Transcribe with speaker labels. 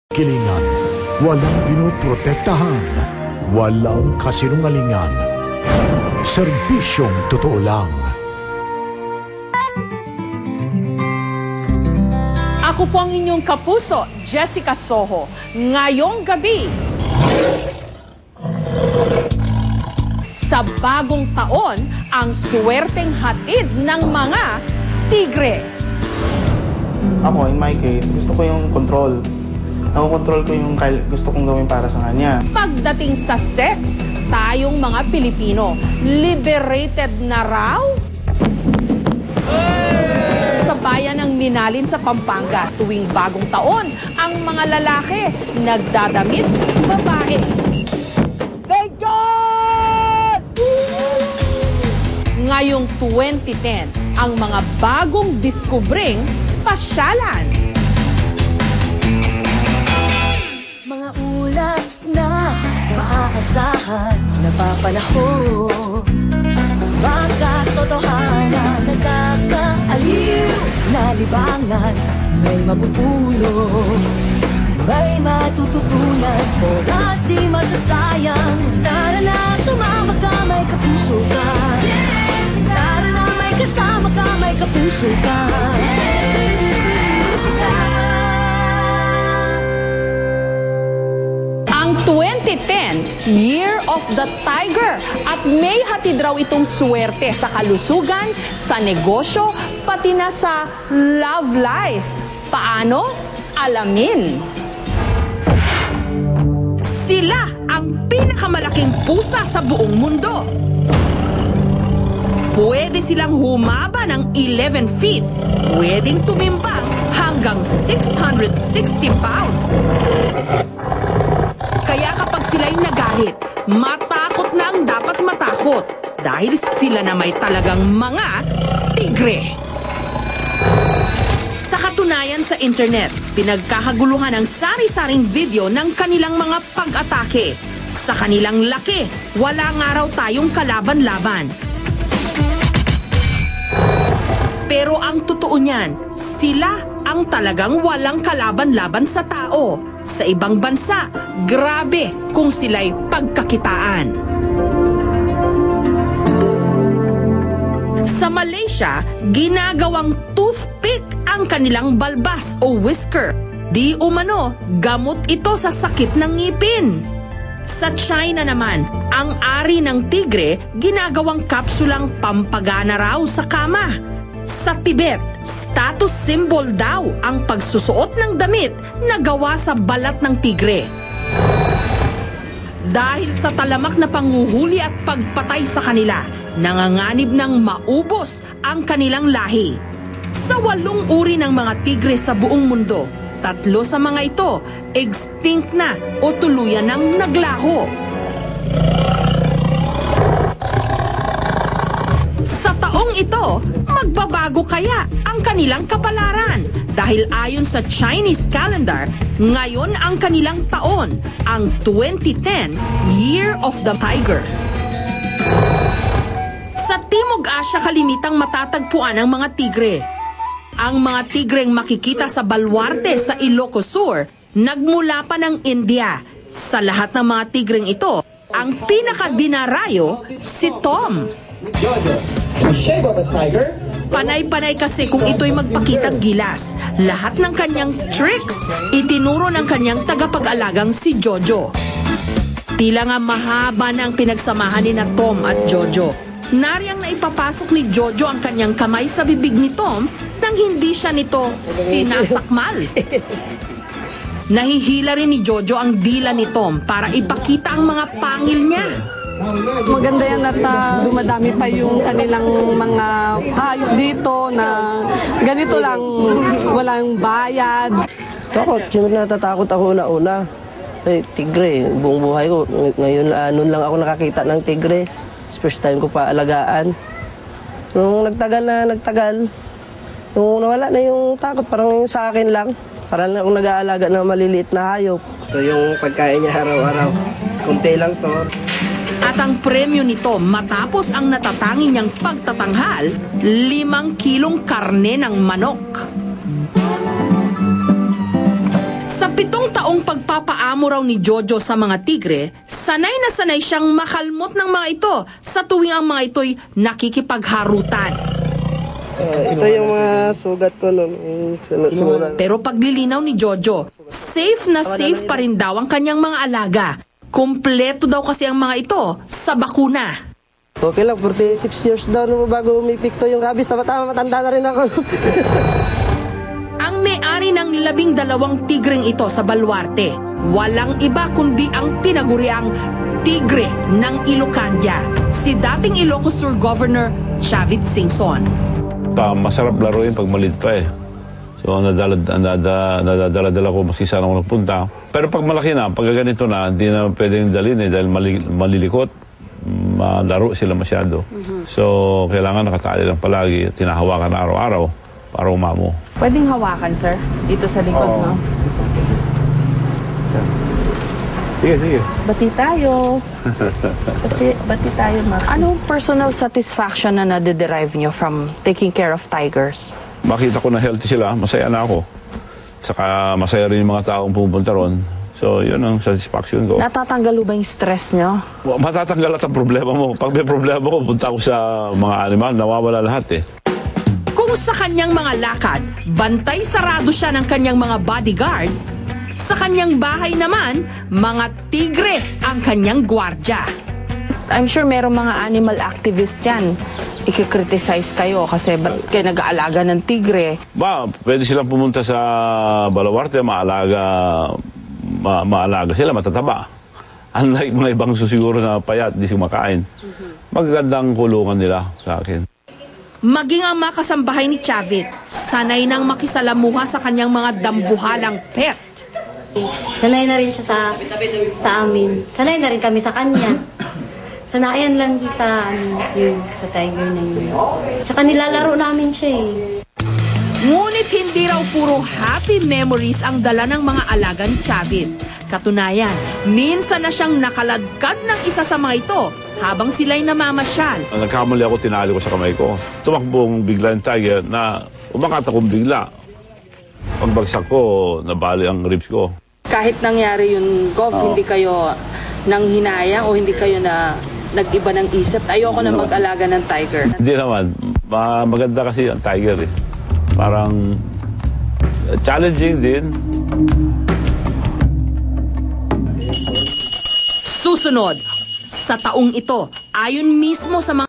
Speaker 1: Kilingan, walang pinoprotektahan, walang kasinungalingan. Serbisyong totoo lang.
Speaker 2: Ako po ang inyong kapuso, Jessica Soho. Ngayong gabi, sa bagong taon, ang swerteng hatid ng mga tigre.
Speaker 3: Ako, in my case, gusto ko yung control. Nakokontrol ko yung gusto kong gawin para sa kanya.
Speaker 2: Pagdating sa sex, tayong mga Pilipino, liberated na raw? Sa bayan ng Minalin sa Pampanga, tuwing bagong taon, ang mga lalaki nagdadamit babae. Thank God! Ngayong 2010, ang mga bagong diskubring pasyalan.
Speaker 4: Mga ulap na maaasahan, napapanahon. Baka totohanan, nagkakaaliw na libangan. May mapupulong, may matututunan. Oras di masasayang. Tara na, sumama ka, may kapuso ka. Tara na, may kasama ka, may kapuso ka.
Speaker 2: Ang 2010, Year of the Tiger, at may hatid raw itong swerte sa kalusugan, sa negosyo, pati na sa love life. Paano? Alamin. Sila ang pinakamalaking pusa sa buong mundo. Pwede silang humaba ng 11 feet, pwedeng tumimbang hanggang 660 pounds. Kaya kapag sila'y nagalit, matakot na ang dapat matakot dahil sila na may talagang mga tigre. Sa katunayan sa internet, pinagkakaguluhan ang sari-saring video ng kanilang mga pag-atake. Sa kanilang laki, wala nga raw tayong kalaban-laban. Pero ang totoo niyan, sila ang talagang walang kalaban-laban sa tao. Sa ibang bansa, grabe kung sila'y pagkakitaan. Sa Malaysia, ginagawang toothpick ang kanilang balbas o whisker. Di umano, gamot ito sa sakit ng ngipin. Sa China naman, ang ari ng tigre ginagawang kapsulang pampagana raw sa kama. Sa Tibet, status symbol daw ang pagsusuot ng damit na gawa sa balat ng tigre. Dahil sa talamak na panguhuli at pagpatay sa kanila, nanganganib ng maubos ang kanilang lahi. Sa 8 uri ng mga tigre sa buong mundo, 3 sa mga ito extinct na o tuluyan ng naglaho. Sa taong ito, magbabago kaya ang kanilang kapalaran dahil ayon sa Chinese calendar, ngayon ang kanilang taon, ang 2010 Year of the Tiger. Sa Timog Asya kalimitang matatagpuan ang mga tigre. Ang mga tigreng makikita sa Baluarte sa Ilocos Sur, nagmula pa ng India. Sa lahat ng mga tigreng ito, ang pinakadinarayo si Tom.
Speaker 5: Jojo, a shape of a tiger.
Speaker 2: Panay-panay kasi kung ito'y magpakitang gilas. Lahat ng kanyang tricks, itinuro ng kanyang tagapag-alagang si Jojo. Tila nga mahaba na ang pinagsamahan ni na Tom at Jojo. Nariyang na ipapasok ni Jojo ang kanyang kamay sa bibig ni Tom nang hindi siya nito sinasakmal. Nahihila rin ni Jojo ang dila ni Tom para ipakita ang mga pangil niya.
Speaker 6: Maganda yan at dumadami pa yung kanilang mga hayop dito na ganito lang, walang bayad.
Speaker 7: Takot, siyempre natatakot ako una-una. Tigre, buong buhay ko. Ngayon, noon lang ako nakakita ng tigre. First time ko pa alagaan. Nung nagtagal, nung nawala na yung takot, parang sa akin lang. Parang akong nag-aalaga ng maliliit na hayop. Ito yung pagkain niya araw-araw. Kunti lang to.
Speaker 2: At ang premyo nito matapos ang natatangi niyang pagtatanghal, 5 kilong karne ng manok. Sa 7 Taong-taong pagpapaamo raw ni Jojo sa mga tigre, sanay na sanay siyang makalmot ng mga ito sa tuwing ang mga ito'y nakikipagharutan.
Speaker 7: Ito yung mga sugat ko noon.
Speaker 2: Pero paglilinaw ni Jojo, safe na safe pa rin daw ang kanyang mga alaga. Kompleto daw kasi ang mga ito sa bakuna.
Speaker 7: Okay lang, 46 years daw bago umipikto yung rabies. Tama-tama, matanda na rin ako.
Speaker 2: Ang may-ari ng 12 tigreng ito sa Baluarte, walang iba kundi ang tinaguriang tigre ng Ilocandia, si dating Ilocos Sur Governor Chavit Singson.
Speaker 8: Masarap laruin pag maliit pa eh. So nadadala ko maski saan ako nagpunta. Pero pag malaki na, pag ganito na, hindi na pwedeng dalhin eh dahil malilikot. Malaro sila masyado. So kailangan nakatali lang palagi at tinahawakan araw-araw para umamo.
Speaker 9: Pwedeng hawakan, sir? Dito sa likod, no?
Speaker 8: Sige.
Speaker 9: Bati tayo. Bati tayo, Max.
Speaker 2: Anong personal satisfaction na nade-derive nyo from taking care of tigers?
Speaker 8: Makita ko na healthy sila, masaya na ako. Saka masaya rin yung mga taong pupunta ron. So, yun ang satisfaction ko.
Speaker 2: Natatanggal ba yung stress nyo?
Speaker 8: Matatanggal at ang problema mo. Pag may problema ko, punta ako sa mga animal, nawawala lahat eh.
Speaker 2: Kung sa kanyang mga lakad, bantay sarado siya ng kanyang mga bodyguard, sa kanyang bahay naman, mga tigre ang kanyang gwardya. I'm sure merong mga animal activist yan. Ikikriticize kayo kasi ba't kayo nag-aalaga ng tigre?
Speaker 8: Pwede silang pumunta sa Baluarte, maalaga sila, matataba. Unlike mga ibang susiguro na payat, di kumakain. Magagandang kulungan nila sa akin.
Speaker 2: Maging ang makasambahay ni Chavit, sanay nang makisalamuha sa kanyang mga dambuhalang pet.
Speaker 10: Sanay na rin siya sa amin. Sanay na rin kami sa kanya. Sanayan lang sa tiger na yun. Tsaka nilalaro namin siya eh.
Speaker 2: Ngunit hindi raw puro happy memories ang dala ng mga alaga ni Chavit. Katunayan, minsan na siyang nakaladkad ng isa sa mga ito habang sila'y namamasyal.
Speaker 8: Nagkamali ako, tinali ko sa kamay ko. Tumakbong bigla yung tiger na umakat akong bigla. Pagbagsak ko, nabali ang ribs ko.
Speaker 9: Kahit nangyari yung hindi kayo nang hinayang o hindi kayo na nag-iba ng isip, ayoko na mag-alaga ng tiger.
Speaker 8: Hindi naman. Maganda kasi ang tiger eh. Parang challenging din.
Speaker 2: Susunod, sa taong ito, ayon mismo sa mga